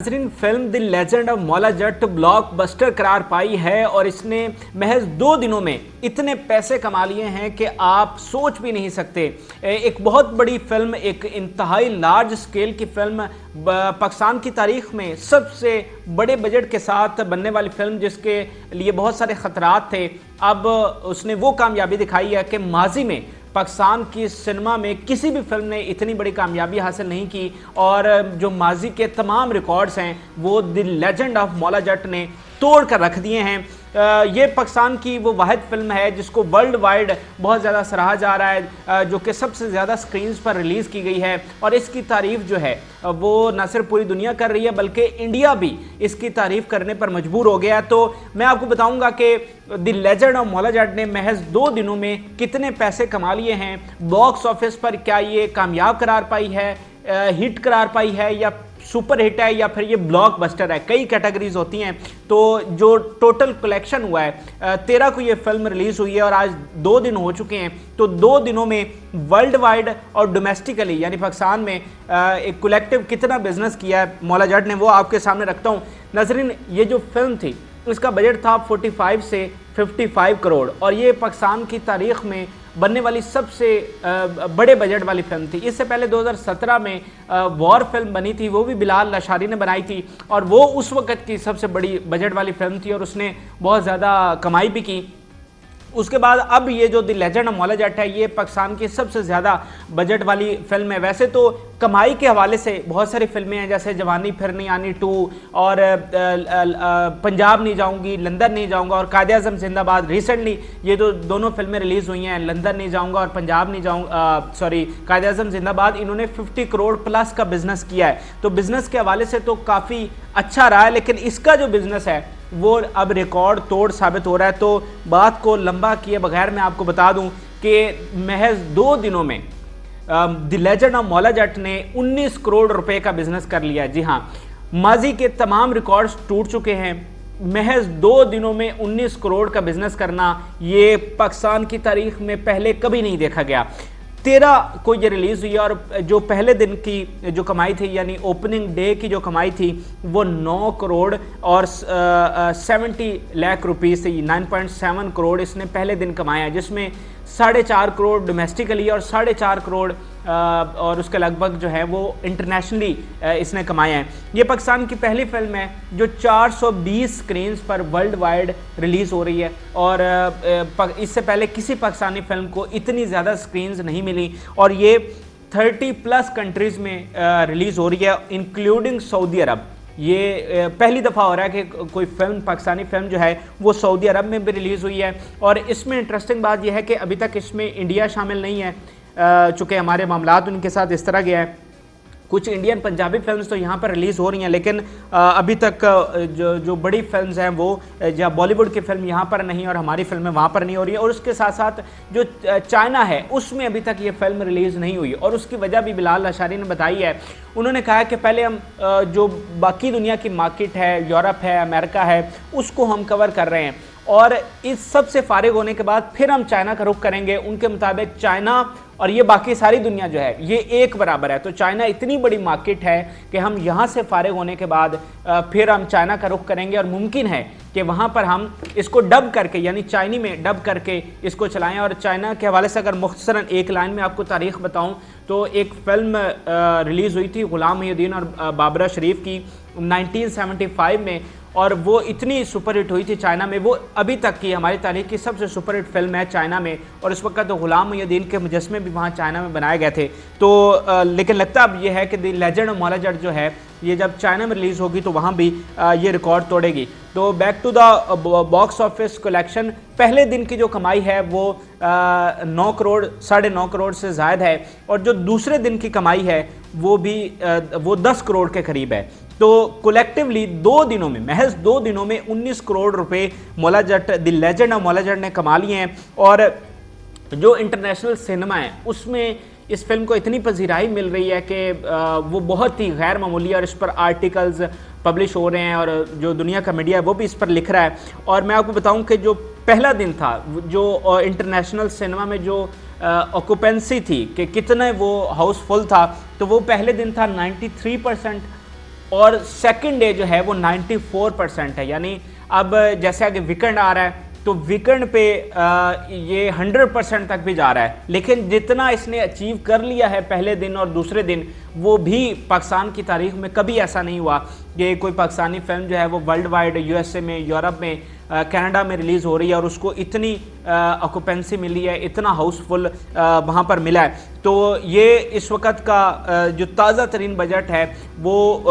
नाज़रीन, film the legend of Maula Jatt blockbuster करार पाई है और इसने महज 2 दिनों में इतने पैसे कमा लिए हैं कि आप सोच भी नहीं सकते। एक बहुत बड़ी फिल्म, एक इंतहाई लार्ज स्केल की फिल्म, पाकिस्तान की तारीख में सबसे बड़े बजट के साथ बनने वाली फिल्म, जिसके लिए बहुत सारे ख़तरात थे, अब उसने वो कामयाबी दिखाई है कि माजी में पाकिस्तान की सिनेमा में किसी भी फिल्म ने इतनी बड़ी कामयाबी हासिल नहीं की और जो माजी के तमाम रिकॉर्ड्स हैं वो the legend of Maula Jatt ने तोड़ कर रख दिए हैं। ये पाकिस्तान की वो वाहिद फिल्म है जिसको वर्ल्ड वाइड बहुत ज़्यादा सराहा जा रहा है, जो कि सबसे ज़्यादा स्क्रीन्स पर रिलीज़ की गई है और इसकी तारीफ़ जो है वो न सिर्फ पूरी दुनिया कर रही है बल्कि इंडिया भी इसकी तारीफ़ करने पर मजबूर हो गया। तो मैं आपको बताऊंगा कि the legend of Maula Jatt ने महज 2 दिनों में कितने पैसे कमा लिए हैं, बॉक्स ऑफिस पर क्या ये कामयाब करार पाई है, हिट करार पाई है या सुपर हिट है या फिर ये ब्लॉकबस्टर है। कई कैटेगरीज होती हैं। तो जो टोटल कलेक्शन हुआ है, 13 को ये फिल्म रिलीज हुई है और आज 2 दिन हो चुके हैं। तो 2 दिनों में वर्ल्ड वाइड और डोमेस्टिकली यानी पाकिस्तान में एक कलेक्टिव कितना बिजनेस किया है मौला जट ने, वो आपके सामने रखता हूँ। नाज़रीन, ये जो फिल्म थी इसका बजट था 45 से 55 करोड़ और ये पाकिस्तान की तारीख में बनने वाली सबसे बड़े बजट वाली फिल्म थी। इससे पहले 2017 में वॉर फिल्म बनी थी, वो भी बिलाल लशारी ने बनाई थी और वो उस वक़्त की सबसे बड़ी बजट वाली फिल्म थी और उसने बहुत ज़्यादा कमाई भी की। उसके बाद अब ये जो the legend of Maula Jatt है ये पाकिस्तान की सबसे ज़्यादा बजट वाली फिल्म है। वैसे तो कमाई के हवाले से बहुत सारी फिल्में हैं, जैसे जवानी फिर नहीं आनी 2 और पंजाब नहीं जाऊंगी, लंदन नहीं जाऊंगा और कायदे आज़म जिंदाबाद। रिसेंटली ये तो दोनों फिल्में रिलीज़ हुई हैं, लंदन नहीं जाऊंगा और पंजाब नहीं जाऊंगा, सॉरी कायदे आज़म जिंदाबाद। इन्होंने 50 करोड़ प्लस का बिजनेस किया है। तो बिजनेस के हवाले से तो काफ़ी अच्छा रहा है, लेकिन इसका जो बिजनेस है वो अब रिकॉर्ड तोड़ साबित हो रहा है। तो बात को लंबा किए बगैर मैं आपको बता दूं कि महज 2 दिनों में the legend of Maula Jatt ने 19 करोड़ रुपए का बिजनेस कर लिया। जी हाँ, माजी के तमाम रिकॉर्ड्स टूट चुके हैं। महज 2 दिनों में 19 करोड़ का बिजनेस करना ये पाकिस्तान की तारीख में पहले कभी नहीं देखा गया। 13 को ये रिलीज़ हुई और जो पहले दिन की जो कमाई थी यानी ओपनिंग डे की जो कमाई थी वो 9 करोड़ और 70 लाख रुपीस थी। 9.7 करोड़ इसने पहले दिन कमाया है, जिसमें 4.5 करोड़ डोमेस्टिकली और 4.5 करोड़ और उसके लगभग जो है वो इंटरनेशनली इसने कमाया है। ये पाकिस्तान की पहली फिल्म है जो 420 स्क्रीन्स पर वर्ल्ड वाइड रिलीज़ हो रही है और इससे पहले किसी पाकिस्तानी फिल्म को इतनी ज़्यादा स्क्रीन्स नहीं मिली और ये 30+ कंट्रीज़ में रिलीज़ हो रही है, इंक्लूडिंग सऊदी अरब। ये पहली दफ़ा हो रहा है कि कोई फिल्म, पाकिस्तानी फिल्म जो है वो सऊदी अरब में भी रिलीज़ हुई है। और इसमें इंटरेस्टिंग बात यह है कि अभी तक इसमें इंडिया शामिल नहीं है, चूँकि हमारे मामलात उनके साथ इस तरह गया है। कुछ इंडियन पंजाबी फिल्म्स तो यहाँ पर रिलीज़ हो रही हैं, लेकिन अभी तक जो बड़ी फिल्म्स हैं वो या बॉलीवुड की फिल्म यहाँ पर नहीं और हमारी फिल्में वहाँ पर नहीं हो रही है। और उसके साथ साथ जो चाइना है उसमें अभी तक ये फिल्म रिलीज़ नहीं हुई और उसकी वजह भी बिलाल लशारी ने बताई है। उन्होंने कहा कि पहले हम जो बाकी दुनिया की मार्केट है, यूरोप है, अमेरिका है, उसको हम कवर कर रहे हैं और इस सब से फारिग होने के बाद फिर हम चाइना का रुख करेंगे। उनके मुताबिक चाइना और ये बाकी सारी दुनिया जो है ये एक बराबर है। तो चाइना इतनी बड़ी मार्केट है कि हम यहाँ से फारिग होने के बाद फिर हम चाइना का रुख करेंगे और मुमकिन है कि वहाँ पर हम इसको डब करके यानी चाइनी में डब करके इसको चलाएं। और चाइना के हवाले से अगर मुख्तसरन एक लाइन में आपको तारीख़ बताऊँ तो एक फ़िल्म रिलीज़ हुई थी ग़ुलाम मुहिउद्दीन और बाबरा शरीफ की 1975 में और वो इतनी सुपरहिट हुई थी चाइना में। वो अभी तक की हमारी तारीख की सबसे सुपरहिट फिल्म है चाइना में और इस वक्त तो ग़ुलाम मुहिउद्दीन के मुजस्मे भी वहाँ चाइना में बनाए गए थे। तो लेकिन लगता अब ये है कि the legend of Maula Jatt जो है ये जब चाइना में रिलीज़ होगी तो वहाँ भी ये रिकॉर्ड तोड़ेगी। तो back to the box office collection, पहले दिन की जो कमाई है वो 9 करोड़ 9.5 करोड़ से ज़ायद है और जो दूसरे दिन की कमाई है वो भी वो 10 करोड़ के करीब है। तो कलेक्टिवली 2 दिनों में, महज 2 दिनों में 19 करोड़ रुपए Maula Jatt, the legend of Maula Jatt ने कमा लिए हैं। और जो इंटरनेशनल सिनेमा है उसमें इस फिल्म को इतनी पजीराई मिल रही है कि वो बहुत ही गैर मामूली और इस पर आर्टिकल्स पब्लिश हो रहे हैं और जो दुनिया का मीडिया है वो भी इस पर लिख रहा है। और मैं आपको बताऊं कि जो पहला दिन था, जो इंटरनेशनल सिनेमा में जो ऑक्यूपेंसी थी कि कितना वो हाउसफुल था, तो वो पहले दिन था 93%, और सेकंड डे जो है वो 94% है। यानी अब जैसे आगे वीकेंड आ रहा है तो वीकेंड पे ये 100% तक भी जा रहा है, लेकिन जितना इसने अचीव कर लिया है पहले दिन और दूसरे दिन, वो भी पाकिस्तान की तारीख में कभी ऐसा नहीं हुआ कि कोई पाकिस्तानी फिल्म जो है वो वर्ल्ड वाइड यूएसए में, यूरोप में, कनाडा में रिलीज़ हो रही है और उसको इतनी ऑक्यूपेंसी मिली है, इतना हाउसफुल वहाँ पर मिला है। तो ये इस वक्त का जो ताज़ा तरीन बजट है वो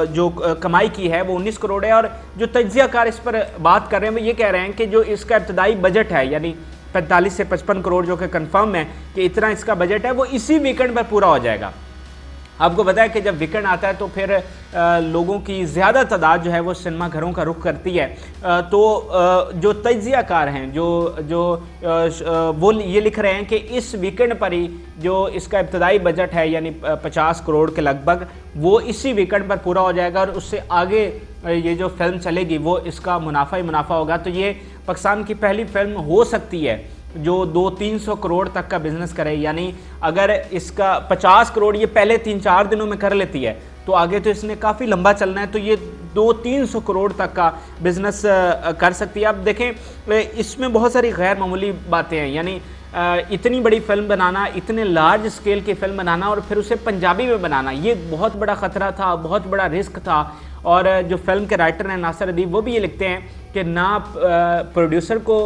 जो कमाई की है वो 19 करोड़ है। और जो तज्जियाकार इस पर बात कर रहे हैं वो ये कह रहे हैं कि जो इसका इब्तदाई बजट है यानी 45 से 55 करोड़ जो कि कन्फर्म है कि इतना इसका बजट है, वो इसी वीकेंड पर पूरा हो जाएगा। आपको पता है कि जब वीकेंड आता है तो फिर लोगों की ज़्यादा तादाद जो है वो सिनेमा घरों का रुख करती है। तो जो तज्जियाकार हैं वो ये लिख रहे हैं कि इस वीकेंड पर ही जो इसका इब्तदाई बजट है यानी 50 करोड़ के लगभग, वो इसी वीकेंड पर पूरा हो जाएगा और उससे आगे ये जो फिल्म चलेगी वो इसका मुनाफा ही मुनाफा होगा। तो ये पाकिस्तान की पहली फिल्म हो सकती है जो 200-300 करोड़ तक का बिजनेस करे। यानी अगर इसका 50 करोड़ ये पहले 3-4 दिनों में कर लेती है तो आगे तो इसने काफ़ी लंबा चलना है, तो ये 200-300 करोड़ तक का बिजनेस कर सकती है। अब देखें इसमें बहुत सारी गैर मामूली बातें हैं, यानी इतनी बड़ी फिल्म बनाना, इतने लार्ज स्केल की फिल्म बनाना और फिर उसे पंजाबी में बनाना, ये बहुत बड़ा ख़तरा था, बहुत बड़ा रिस्क था। और जो फिल्म के राइटर हैं नासिर अदीब, वो भी ये लिखते हैं कि ना प्रोड्यूसर को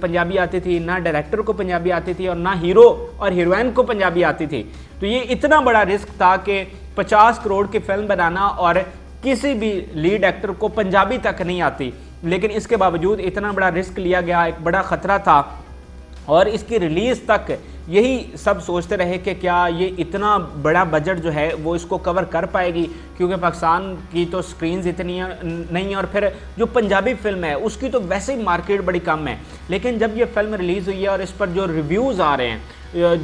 पंजाबी आती थी, ना डायरेक्टर को पंजाबी आती थी और ना हीरो और हीरोइन को पंजाबी आती थी। तो ये इतना बड़ा रिस्क था कि 50 करोड़ की फिल्म बनाना और किसी भी लीड एक्टर को पंजाबी तक नहीं आती, लेकिन इसके बावजूद इतना बड़ा रिस्क लिया गया, एक बड़ा ख़तरा था। और इसकी रिलीज़ तक यही सब सोचते रहे कि क्या ये इतना बड़ा बजट जो है वो इसको कवर कर पाएगी, क्योंकि पाकिस्तान की तो स्क्रीन्स इतनी नहीं है और फिर जो पंजाबी फिल्म है उसकी तो वैसे ही मार्केट बड़ी कम है। लेकिन जब ये फिल्म रिलीज़ हुई है और इस पर जो रिव्यूज़ आ रहे हैं,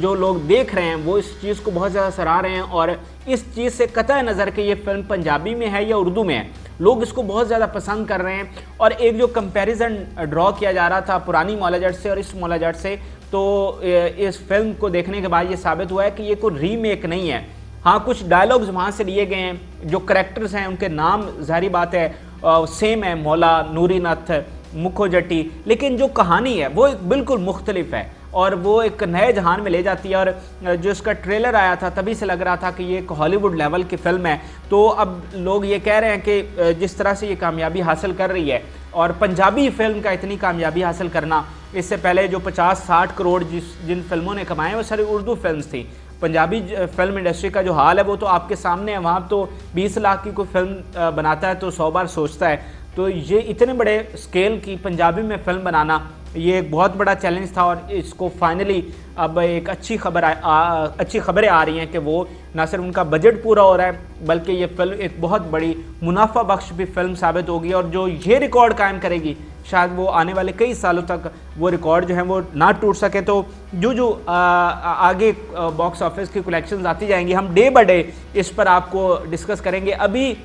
जो लोग देख रहे हैं, वो इस चीज़ को बहुत ज़्यादा सराह रहे हैं और इस चीज़ से कतई नज़र कि ये फिल्म पंजाबी में है या उर्दू में है, लोग इसको बहुत ज़्यादा पसंद कर रहे हैं। और एक जो कंपैरिजन ड्रॉ किया जा रहा था पुरानी मौला जट से और इस मौला जट से, तो इस फिल्म को देखने के बाद ये साबित हुआ है कि ये कोई रीमेक नहीं है। हाँ, कुछ डायलॉग्स वहाँ से लिए गए हैं, जो करेक्टर्स हैं उनके नाम ज़ाहिर बात है सेम है, मौला, नूरीनाथ, मुखो जट्टी, लेकिन जो कहानी है वो बिल्कुल मुख्तलिफ है और वो एक नए जहान में ले जाती है। और जो इसका ट्रेलर आया था तभी से लग रहा था कि ये एक हॉलीवुड लेवल की फ़िल्म है। तो अब लोग ये कह रहे हैं कि जिस तरह से ये कामयाबी हासिल कर रही है, और पंजाबी फिल्म का इतनी कामयाबी हासिल करना, इससे पहले जो 50-60 करोड़ जिन फिल्मों ने कमाए वो सारी उर्दू फिल्म्स थी। पंजाबी फिल्म इंडस्ट्री का जो हाल है वो तो आपके सामने है। वहाँ तो 20 लाख की कोई फिल्म बनाता है तो 100 बार सोचता है। तो ये इतने बड़े स्केल की पंजाबी में फ़िल्म बनाना ये एक बहुत बड़ा चैलेंज था और इसको फाइनली अब एक अच्छी खबरें आ रही हैं कि वो ना सिर्फ उनका बजट पूरा हो रहा है बल्कि ये फिल्म एक बहुत बड़ी मुनाफा बख्श भी फिल्म साबित होगी और जो ये रिकॉर्ड कायम करेगी शायद वो आने वाले कई सालों तक वो रिकॉर्ड जो है वो ना टूट सके। तो जो आगे बॉक्स ऑफिस की कलेक्शंस आती जाएंगी, हम डे बाय डे इस पर आपको डिस्कस करेंगे। अभी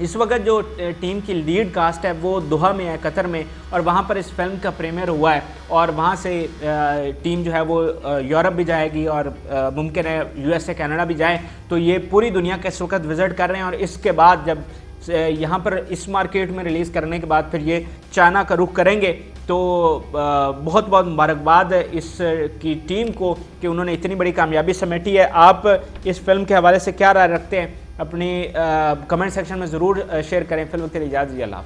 इस वक्त जो टीम की लीड कास्ट है वो दोहा में है, कतर में, और वहाँ पर इस फिल्म का प्रीमियर हुआ है और वहाँ से टीम जो है वो यूरोप भी जाएगी और मुमकिन है यूएसए कनाडा भी जाए। तो ये पूरी दुनिया के इस वक्त विज़िट कर रहे हैं और इसके बाद जब यहाँ पर इस मार्केट में रिलीज़ करने के बाद फिर ये चाइना का रुख करेंगे। तो बहुत बहुत मुबारकबाद इस की टीम को कि उन्होंने इतनी बड़ी कामयाबी समेटी है। आप इस फिल्म के हवाले से क्या राय रखते हैं अपनी कमेंट सेक्शन में ज़रूर शेयर करें। फिल्म के लिए इजाज़त दीजिए, अल्लाह हाफ़िज़।